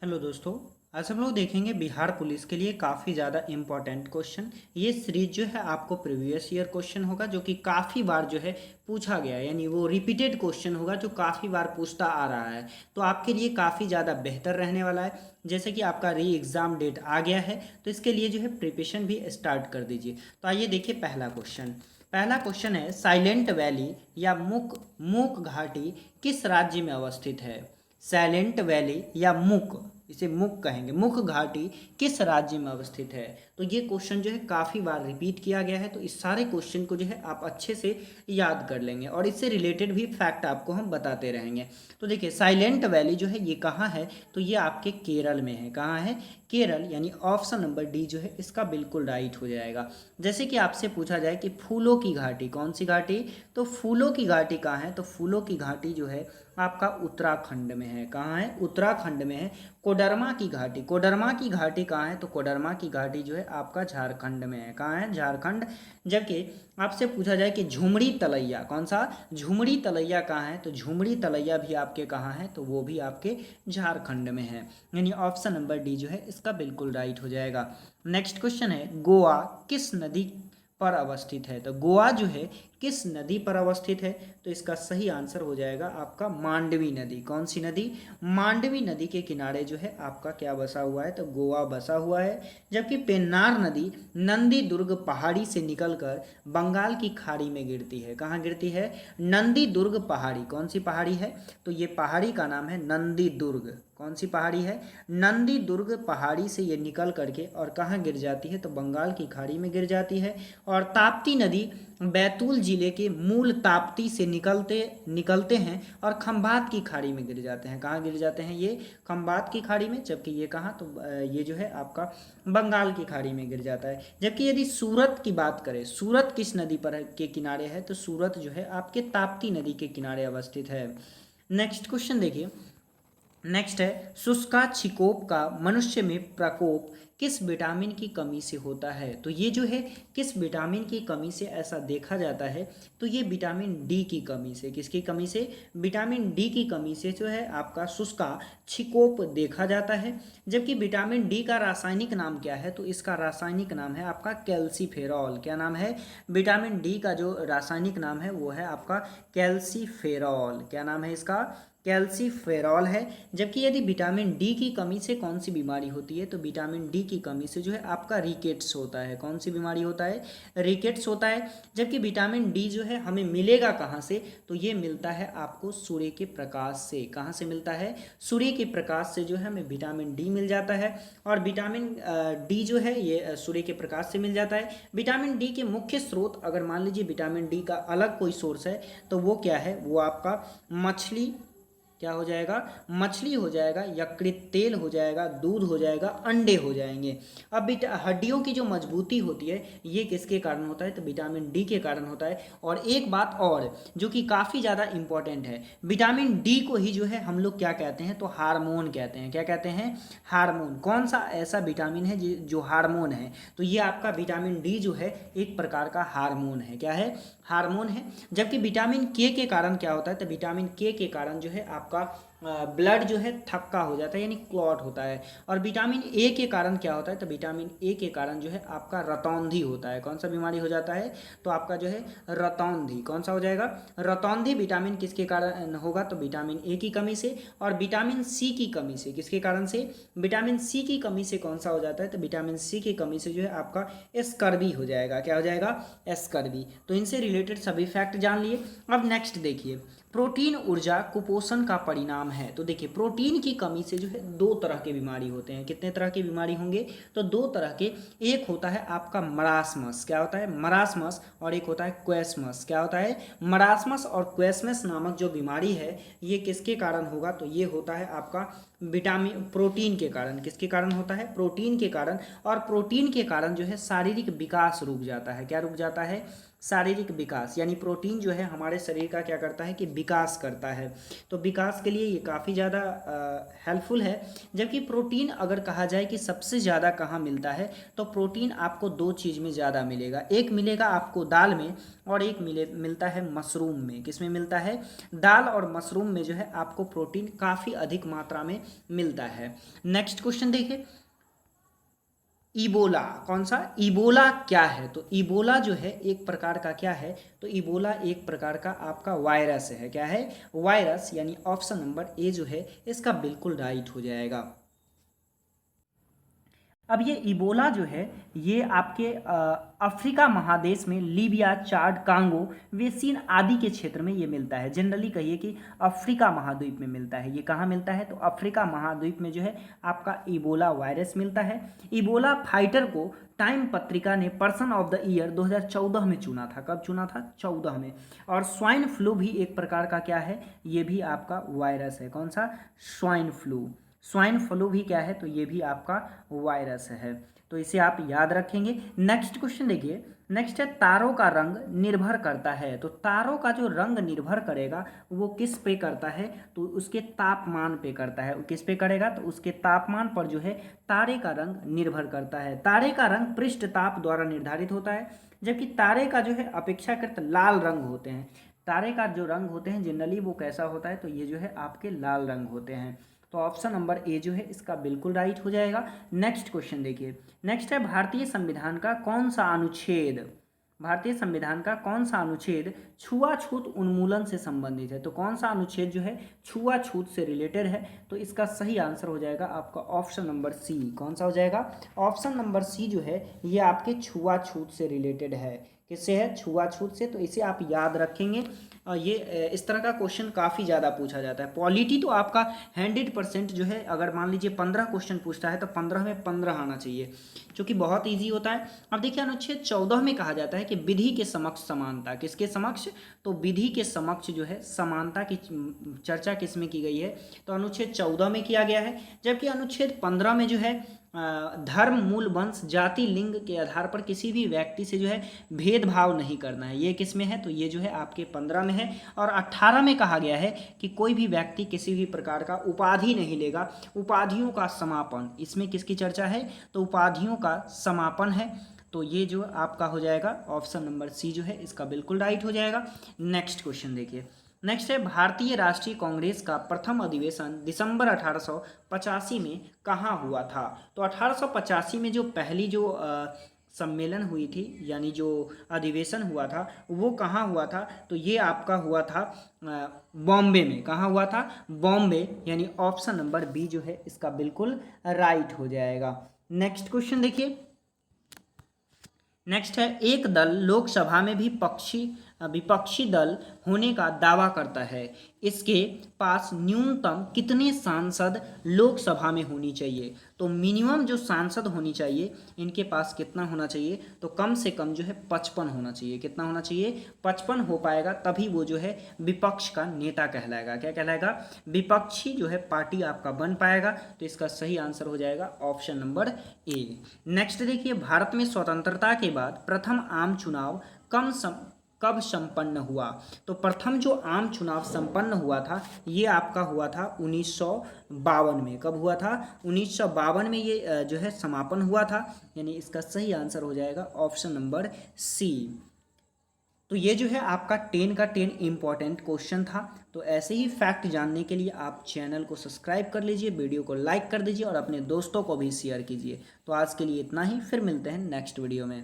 Hello दोस्तों। आज हम लोग देखेंगे बिहार पुलिस के लिए काफ़ी ज़्यादा इम्पोर्टेंट क्वेश्चन। ये सीरीज जो है आपको प्रीवियस ईयर क्वेश्चन होगा जो कि काफ़ी बार जो है पूछा गया है, यानी वो रिपीटेड क्वेश्चन होगा जो काफ़ी बार पूछता आ रहा है। तो आपके लिए काफ़ी ज़्यादा बेहतर रहने वाला है। जैसे कि आपका री एग्ज़ाम डेट आ गया है तो इसके लिए जो है प्रिपरेशन भी स्टार्ट कर दीजिए। तो आइए देखिए पहला क्वेश्चन है, साइलेंट वैली या मूक घाटी किस राज्य में अवस्थित है? साइलेंट वैली या इसे मुक कहेंगे, मुक घाटी किस राज्य में अवस्थित है? तो ये क्वेश्चन जो है काफ़ी बार रिपीट किया गया है, तो इस सारे क्वेश्चन को जो है आप अच्छे से याद कर लेंगे और इससे रिलेटेड भी फैक्ट आपको हम बताते रहेंगे। तो देखिए, साइलेंट वैली जो है ये कहाँ है? तो ये आपके केरल में है। कहाँ है? केरल, यानी ऑप्शन नंबर डी जो है इसका बिल्कुल राइट हो जाएगा। जैसे कि आपसे पूछा जाए कि फूलों की घाटी, कौन सी घाटी? तो फूलों की घाटी कहाँ है? तो फूलों की घाटी जो है आपका उत्तराखंड में है। कहाँ है? उत्तराखंड में है। कोडरमा की घाटी, कोडरमा की घाटी कहाँ है? तो कोडरमा की घाटी जो है आपका झारखंड में है। कहाँ है? झारखंड। जबकि आपसे पूछा जाए कि झुमड़ी तलैया, कौन सा? झुमड़ी तलैया कहाँ है? तो झुमड़ी तलैया भी आपके कहाँ है? तो वो भी आपके झारखंड में है। यानी ऑप्शन नंबर डी जो है इसका बिल्कुल राइट हो जाएगा। नेक्स्ट क्वेश्चन है, गोवा किस नदी पर अवस्थित है? तो गोवा जो है किस नदी पर अवस्थित है? तो इसका सही आंसर हो जाएगा आपका मांडवी नदी। कौन सी नदी? मांडवी नदी के किनारे जो है आपका क्या बसा हुआ है? तो गोवा बसा हुआ है। जबकि पेन्नार नदी नंदी दुर्ग पहाड़ी से निकलकर बंगाल की खाड़ी में गिरती है। कहाँ गिरती है? नंदी दुर्ग पहाड़ी। कौन सी पहाड़ी है? तो ये पहाड़ी का नाम है नंदी दुर्ग। कौन सी पहाड़ी है? नंदी दुर्ग पहाड़ी से ये निकल करके और कहाँ गिर जाती है? तो बंगाल की खाड़ी में गिर जाती है। और ताप्ती नदी बैतूल जिले के मूल ताप्ती से निकलते हैं और खंभात की खाड़ी में गिर जाते हैं। कहाँ गिर जाते हैं? ये खंभात की खाड़ी में। जबकि ये कहाँ? तो ये जो है आपका बंगाल की खाड़ी में गिर जाता है। जबकि यदि सूरत की बात करें, सूरत किस नदी पर के किनारे है? तो सूरत जो है आपके ताप्ती नदी के किनारे अवस्थित है। नेक्स्ट क्वेश्चन देखिए। नेक्स्ट है, शुष्का छिकोप का मनुष्य में प्रकोप किस विटामिन की कमी से होता है? तो ये जो है किस विटामिन की कमी से ऐसा देखा जाता है? तो ये विटामिन डी की कमी से। किसकी कमी से? विटामिन डी की कमी से जो है आपका शुष्का छिकोप देखा जाता है। जबकि विटामिन डी का रासायनिक नाम क्या है? तो इसका रासायनिक नाम है आपका कैल्सीफेरॉल। क्या नाम है? विटामिन डी का जो रासायनिक नाम है वो है आपका कैल्सीफेरॉल। क्या नाम है इसका? कैल्सीफेरॉल है। जबकि यदि विटामिन डी की कमी से कौन सी बीमारी होती है? तो विटामिन डी की कमी से जो है आपका रिकेट्स होता है। कौन सी बीमारी होता है? रिकेट्स होता है। जबकि विटामिन डी जो है हमें मिलेगा कहाँ से? तो ये मिलता है आपको सूर्य के प्रकाश से। कहाँ से मिलता है? सूर्य के प्रकाश से जो है हमें विटामिन डी मिल जाता है। और विटामिन डी जो है ये सूर्य के प्रकाश से मिल जाता है। विटामिन डी के मुख्य स्रोत, अगर मान लीजिए विटामिन डी का अलग कोई सोर्स है तो वो क्या है? वो आपका मछली, क्या हो जाएगा? मछली हो जाएगा, यकृत तेल हो जाएगा, दूध हो जाएगा, अंडे हो जाएंगे। अब हड्डियों की जो मजबूती होती है ये किसके कारण होता है? तो विटामिन डी के कारण होता है। और एक बात और जो कि काफ़ी ज़्यादा इंपॉर्टेंट है, विटामिन डी को ही जो है हम लोग क्या कहते हैं? तो हार्मोन कहते हैं। क्या कहते हैं? हार्मोन। कौन सा ऐसा विटामिन है जो हार्मोन है? तो ये आपका विटामिन डी जो है एक प्रकार का हार्मोन है। क्या है? हार्मोन है। जबकि विटामिन के कारण क्या होता है? तो विटामिन के कारण जो है आपका ब्लड जो है थक्का हो जाता है, यानी क्लॉट होता है। और विटामिन ए के कारण क्या होता है? तो विटामिन ए के कारण जो है आपका रतौंधी होता है। कौन सा बीमारी हो जाता है? तो आपका जो है रतौंधी। कौन सा हो जाएगा? रतौंधी विटामिन किसके कारण होगा? तो विटामिन ए की कमी से। और विटामिन सी की कमी से। किसके कारण से? विटामिन सी की कमी से कौन सा हो जाता है? तो विटामिन सी की कमी से जो है आपका स्कर्वी हो जाएगा। क्या हो जाएगा? स्कर्वी। तो इनसे रिलेटेड सभी फैक्ट जान लिए। अब नेक्स्ट देखिए, प्रोटीन ऊर्जा कुपोषण का परिणाम है। तो देखिए, प्रोटीन की कमी से जो है दो तरह के बीमारी होते हैं। कितने तरह की बीमारी होंगे? तो दो तरह के। एक होता है आपका मरासमस। क्या होता है? मरासमस। और एक होता है क्वेसमस। क्या होता है? मरासमस और क्वेसमस नामक जो बीमारी है ये किसके कारण होगा? तो ये होता है आपका विटामिन प्रोटीन के कारण। किसके कारण होता है? प्रोटीन के कारण। और प्रोटीन के कारण जो है शारीरिक विकास रुक जाता है। क्या रुक जाता है? शारीरिक विकास, यानी प्रोटीन जो है हमारे शरीर का क्या करता है कि विकास करता है, तो विकास के लिए ये काफ़ी ज़्यादा हेल्पफुल है। जबकि प्रोटीन अगर कहा जाए कि सबसे ज़्यादा कहाँ मिलता है, तो प्रोटीन आपको दो चीज़ में ज़्यादा मिलेगा, एक मिलेगा आपको दाल में और एक मिलता है मशरूम में। किस में मिलता है? दाल और मशरूम में जो है आपको प्रोटीन काफ़ी अधिक मात्रा में मिलता है। नेक्स्ट क्वेश्चन देखिए, इबोला, कौन सा? इबोला क्या है? तो इबोला जो है एक प्रकार का क्या है? तो इबोला एक प्रकार का आपका वायरस है। क्या है? वायरस, यानी ऑप्शन नंबर ए जो है इसका बिल्कुल राइट हो जाएगा। अब ये इबोला जो है ये आपके अफ्रीका महादेश में लीबिया, चाड, कांगो, वेसिन आदि के क्षेत्र में ये मिलता है। जनरली कहिए कि अफ्रीका महाद्वीप में मिलता है। ये कहाँ मिलता है? तो अफ्रीका महाद्वीप में जो है आपका इबोला वायरस मिलता है। इबोला फाइटर को टाइम पत्रिका ने पर्सन ऑफ द ईयर 2014 में चुना था। कब चुना था? 14 में। और स्वाइन फ्लू भी एक प्रकार का क्या है? ये भी आपका वायरस है। कौन सा? Swine flu. स्वाइन फ्लू भी क्या है? तो ये भी आपका वायरस है, तो इसे आप याद रखेंगे। नेक्स्ट क्वेश्चन देखिए, नेक्स्ट है तारों का रंग निर्भर करता है। तो तारों का जो रंग निर्भर करेगा वो किस पे करता है? तो उसके तापमान पे करता है। किस पे करेगा? तो उसके तापमान पर जो है तारे का रंग निर्भर करता है। तारे का रंग पृष्ठ ताप द्वारा निर्धारित होता है, जबकि तारे का जो है अपेक्षाकृत लाल रंग होते हैं। तारे का जो रंग होते हैं जनरली वो कैसा होता है? तो ये जो है आपके लाल रंग होते हैं। तो ऑप्शन नंबर ए जो है इसका बिल्कुल राइट हो जाएगा। नेक्स्ट क्वेश्चन देखिए, नेक्स्ट है भारतीय संविधान का कौन सा अनुच्छेद, भारतीय संविधान का कौन सा अनुच्छेद छुआछूत उन्मूलन से संबंधित है? तो कौन सा अनुच्छेद जो है छुआछूत से रिलेटेड है? तो इसका सही आंसर हो जाएगा आपका ऑप्शन नंबर सी। कौन सा हो जाएगा? ऑप्शन नंबर सी जो है ये आपके छुआछूत से रिलेटेड है। किससे है? छुआछूत से। तो इसे आप याद रखेंगे। ये इस तरह का क्वेश्चन काफ़ी ज़्यादा पूछा जाता है। पॉलिटी तो आपका 100% जो है, अगर मान लीजिए 15 क्वेश्चन पूछता है तो 15 में 15 आना चाहिए, जो कि बहुत इजी होता है। अब देखिए अनुच्छेद 14 में कहा जाता है कि विधि के समक्ष समानता। किसके समक्ष? तो विधि के समक्ष जो है समानता की चर्चा किस में की गई है? तो अनुच्छेद 14 में किया गया है। जबकि अनुच्छेद 15 में जो है धर्म, मूल, वंश, जाति, लिंग के आधार पर किसी भी व्यक्ति से जो है भेदभाव नहीं करना है। ये किस में है? तो ये जो है आपके 15 में है। और 18 में कहा गया है कि कोई भी व्यक्ति किसी भी प्रकार का उपाधि नहीं लेगा। उपाधियों का समापन, इसमें किसकी चर्चा है? तो उपाधियों का समापन है। तो ये जो आपका हो जाएगा ऑप्शन नंबर सी जो है इसका बिल्कुल राइट हो जाएगा। नेक्स्ट क्वेश्चन देखिए, नेक्स्ट है भारतीय राष्ट्रीय कांग्रेस का प्रथम अधिवेशन दिसंबर 1885 में कहाँ हुआ था? तो 1885 में जो पहली जो सम्मेलन हुई थी, यानी जो अधिवेशन हुआ था वो कहाँ हुआ था? तो ये आपका हुआ था बॉम्बे में। कहाँ हुआ था? बॉम्बे, यानी ऑप्शन नंबर बी जो है इसका बिल्कुल राइट हो जाएगा। नेक्स्ट क्वेश्चन देखिए, नेक्स्ट है एक दल लोकसभा में भी विपक्षी दल होने का दावा करता है, इसके पास न्यूनतम कितने सांसद लोकसभा में होनी चाहिए? तो मिनिमम जो सांसद होनी चाहिए इनके पास कितना होना चाहिए? तो कम से कम जो है 55 होना चाहिए। कितना होना चाहिए? 55 हो पाएगा तभी वो जो है विपक्ष का नेता कहलाएगा। क्या कहलाएगा? विपक्षी जो है पार्टी आपका बन पाएगा। तो इसका सही आंसर हो जाएगा ऑप्शन नंबर ए। नेक्स्ट देखिए, भारत में स्वतंत्रता के बाद प्रथम आम चुनाव कब संपन्न हुआ? तो प्रथम जो आम चुनाव संपन्न हुआ था ये आपका हुआ था 1952 में। कब हुआ था? 1952 में ये जो है समापन हुआ था, यानी इसका सही आंसर हो जाएगा ऑप्शन नंबर सी। तो ये जो है आपका 10 का 10 इम्पॉर्टेंट क्वेश्चन था। तो ऐसे ही फैक्ट जानने के लिए आप चैनल को सब्सक्राइब कर लीजिए, वीडियो को लाइक कर दीजिए और अपने दोस्तों को भी शेयर कीजिए। तो आज के लिए इतना ही, फिर मिलते हैं नेक्स्ट वीडियो में।